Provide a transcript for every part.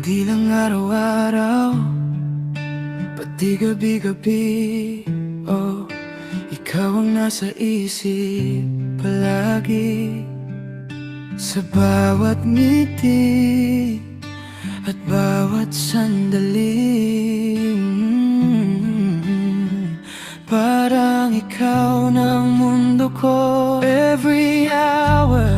Di lang araw-araw, pati gabi-gabi, oh, ikaw ang nasa isip palagi. Sa bawat ngiti at bawat sandali, parang ikaw ng mundo ko. Every hour,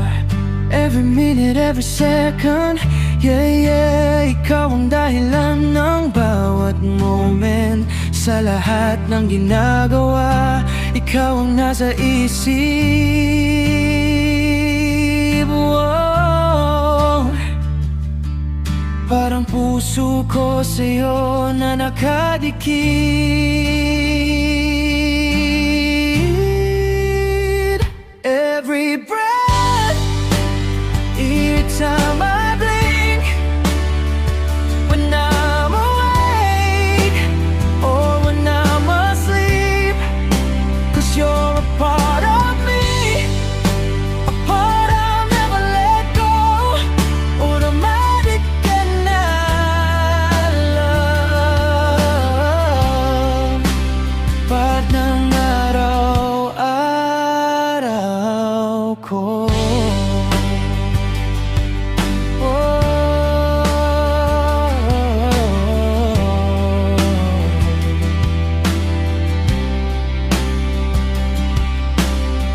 every minute, every second, yeah, yeah, ikaw ang dahilan ng bawat moment. Sa lahat ng ginagawa, ikaw ang nasa isip. Wow. Parang puso ko sa'yo na nakadikit. Every breath, each time I blink, when I'm awake or when I'm asleep, 'cause you're a part of me, a part I'll never let go. Automatic ka na love, part ng araw-araw ko.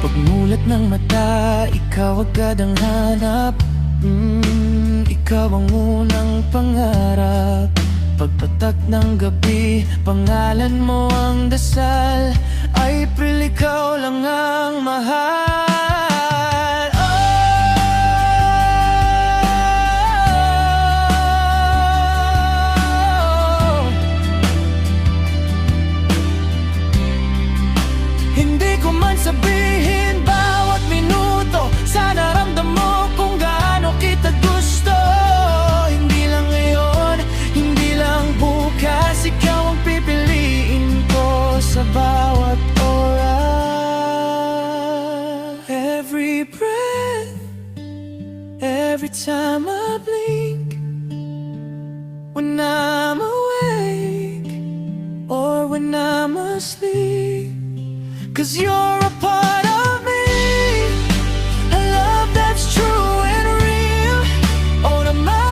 Pagmulat ng mata, ikaw agad ang hanap. Ikaw ang unang pangarap. Pagpatak ng gabi, pangalan mo ang dasal. April, ikaw lang ang mahal.